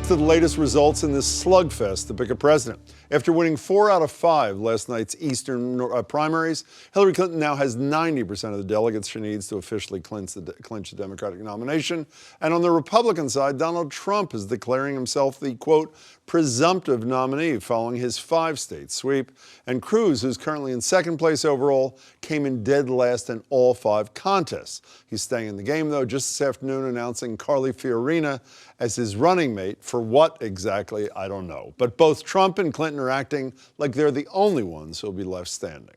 to the latest results in this slugfest to pick a president. After winning 4 out of 5 last night's Eastern primaries, Hillary Clinton now has 90% of the delegates she needs to officially clinch the Democratic nomination. And on the Republican side, Donald Trump is declaring himself the, quote, presumptive nominee following his 5-state sweep. And Cruz, who's currently in second place overall, came in dead last in all 5 contests. He's staying in the game, though, just this afternoon announcing Carly Fiorina as his running mate. For what exactly, I don't know. But both Trump and Clinton are acting like they're the only ones who'll be left standing.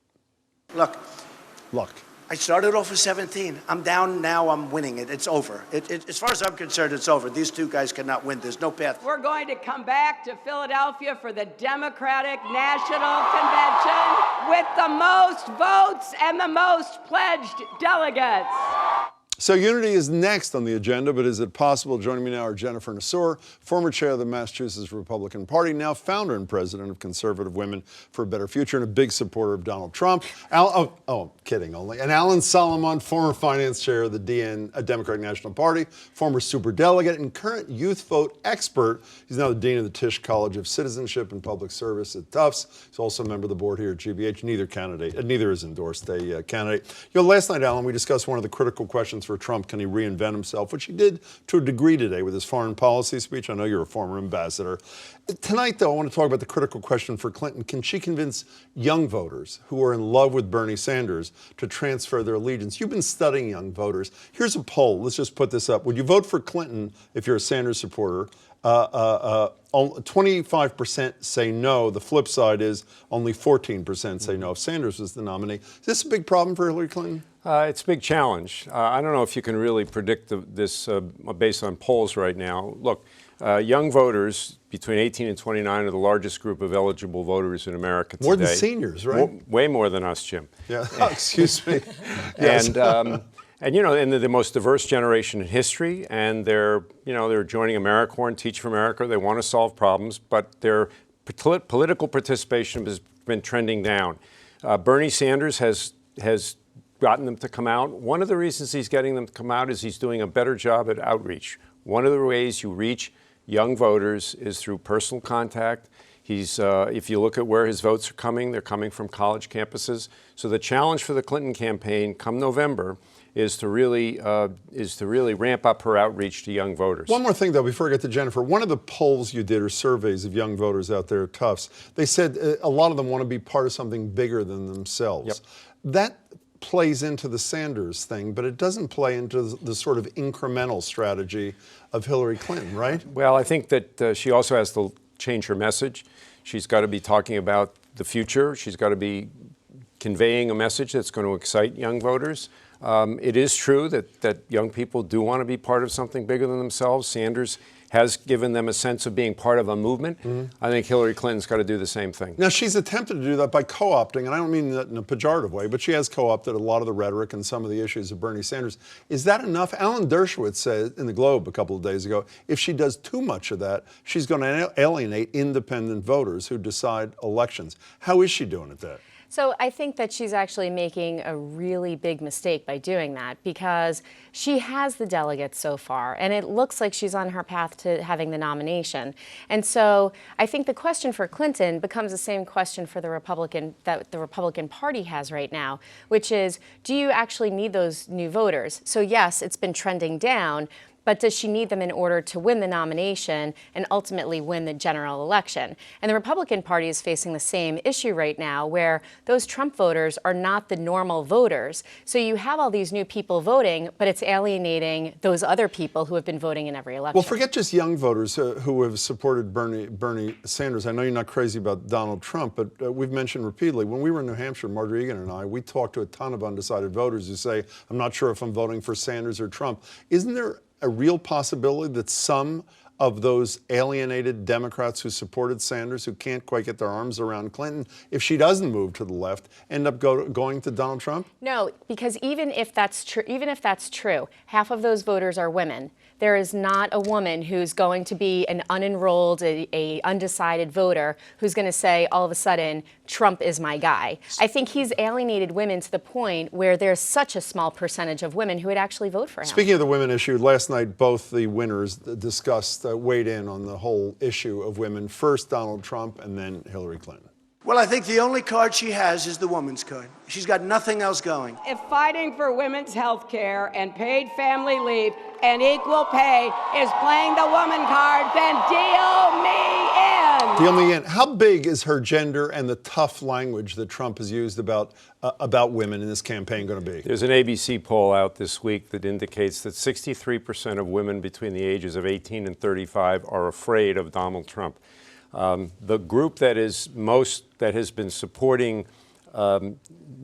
Look. I started off with 17. I'm down now. I'm winning it. It's over. As far as I'm concerned, it's over. These two guys cannot win. There's no path. We're going to come back to Philadelphia for the Democratic National Convention with the most votes and the most pledged delegates. So unity is next on the agenda, but is it possible? Joining me now are Jennifer Nassour, former chair of the Massachusetts Republican Party, now founder and president of Conservative Women for a Better Future and a big supporter of Donald Trump. Kidding only. And Alan Solomon, former finance chair of the Democratic National Party, former superdelegate and current youth vote expert. He's now the dean of the Tisch College of Citizenship and Public Service at Tufts. He's also a member of the board here at GBH. Neither is endorsed a candidate. Last night, Alan, we discussed one of the critical questions for Trump. Can he reinvent himself? Which he did to a degree today with his foreign policy speech. I know you're a former ambassador. Tonight, though, I want to talk about the critical question for Clinton. Can she convince young voters who are in love with Bernie Sanders to transfer their allegiance? You've been studying young voters. Here's a poll. Let's just put this up. Would you vote for Clinton if you're a Sanders supporter? 25% say no. The flip side is only 14% say no if Sanders was the nominee. Is this a big problem for Hillary Clinton? It's a big challenge. I don't know if you can really predict this based on polls right now. Look, young voters between 18 and 29 are the largest group of eligible voters in America today. More than seniors, right? Way more than us, Jim. Yeah. Excuse me. Yes. And they're the most diverse generation in history, and they're joining AmeriCorps, Teach for America. They want to solve problems, but their political participation has been trending down. Bernie Sanders has gotten them to come out. One of the reasons he's getting them to come out is he's doing a better job at outreach. One of the ways you reach young voters is through personal contact. If you look at where his votes are coming, they're coming from college campuses. So the challenge for the Clinton campaign come November is to really ramp up her outreach to young voters. One more thing, though, before I get to Jennifer. One of the polls you did, or surveys of young voters out there at Tufts, they said a lot of them want to be part of something bigger than themselves. Yep. That plays into the Sanders thing, but it doesn't play into the sort of incremental strategy of Hillary Clinton, right? Well, I think that she also has to change her message. She's got to be talking about the future. She's got to be conveying a message that's going to excite young voters. It is true that young people do want to be part of something bigger than themselves. Sanders has given them a sense of being part of a movement. Mm-hmm. I think Hillary Clinton's got to do the same thing. Now, she's attempted to do that by co-opting, and I don't mean that in a pejorative way, but she has co-opted a lot of the rhetoric and some of the issues of Bernie Sanders. Is that enough? Alan Dershowitz said in the Globe a couple of days ago, if she does too much of that, she's going to alienate independent voters who decide elections. How is she doing at that? So I think that she's actually making a really big mistake by doing that, because she has the delegates so far, and it looks like she's on her path to having the nomination. And so I think the question for Clinton becomes the same question for the Republican Party has right now, which is, do you actually need those new voters? So yes, it's been trending down, but does she need them in order to win the nomination and ultimately win the general election? And the Republican Party is facing the same issue right now, where those Trump voters are not the normal voters. So you have all these new people voting, but it's alienating those other people who have been voting in every election. Well, forget just young voters who have supported Bernie Sanders. I know you're not crazy about Donald Trump, but we've mentioned repeatedly, when we were in New Hampshire, Marjorie Egan and I, we talked to a ton of undecided voters who say, I'm not sure if I'm voting for Sanders or Trump. Isn't there a real possibility that some of those alienated Democrats who supported Sanders, who can't quite get their arms around Clinton, if she doesn't move to the left, end up going to Donald Trump? No, because even if that's true, half of those voters are women. there is not a woman who's going to be an unenrolled, a undecided voter who's going to say all of a sudden, Trump is my guy. I think he's alienated women to the point where there's such a small percentage of women who would actually vote for him. Speaking of the women issue, last night both the winners discussed, weighed in on the whole issue of women. First Donald Trump and then Hillary Clinton. Well, I think the only card she has is the woman's card. She's got nothing else going. If fighting for women's health care and paid family leave and equal pay is playing the woman card, then deal me in. Deal me in. How big is her gender and the tough language that Trump has used about women in this campaign going to be? There's an ABC poll out this week that indicates that 63% of women between the ages of 18 and 35 are afraid of Donald Trump. The group that has been supporting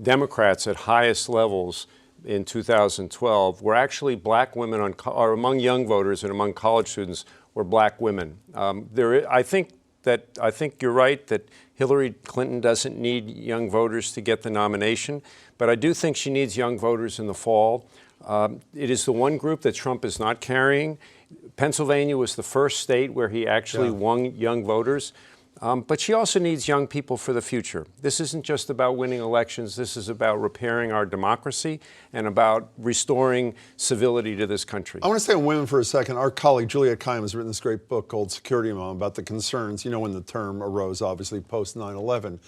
Democrats at highest levels in 2012 were actually black women or among young voters and among college students were black women. I think you're right that Hillary Clinton doesn't need young voters to get the nomination, but I do think she needs young voters in the fall. It is the one group that Trump is not carrying. Pennsylvania was the first state where he actually won young voters. But she also needs young people for the future. This isn't just about winning elections. This is about repairing our democracy and about restoring civility to this country. I want to stay on women for a second. Our colleague Juliette Kayyem has written this great book called Security Mom about the concerns, when the term arose, obviously, post 9/11.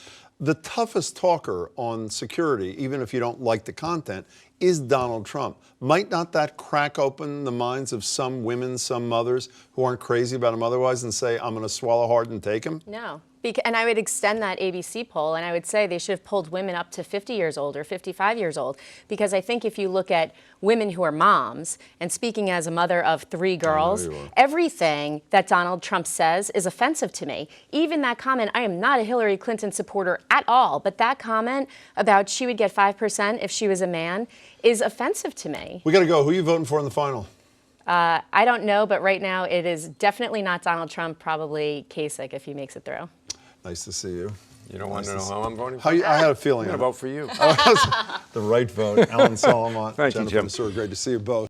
The toughest talker on security, even if you don't like the content, is Donald Trump. Might not that crack open the minds of some women, some mothers who aren't crazy about him otherwise and say, I'm going to swallow hard and take him? No. And I would extend that ABC poll, and I would say they should have pulled women up to 50 years old or 55 years old, because I think if you look at women who are moms, and speaking as a mother of 3 girls, everything that Donald Trump says is offensive to me. Even that comment, I am not a Hillary Clinton supporter at all, but that comment about she would get 5% if she was a man is offensive to me. We got to go. Who are you voting for in the final? I don't know, but right now it is definitely not Donald Trump, probably Kasich if he makes it through. Nice to see you. You don't want to know how I'm voting for? I had a feeling. I'm going to vote for you. The right vote. Alan Solomon, Thank you, Jennifer Jim. Nassour, great to see you both.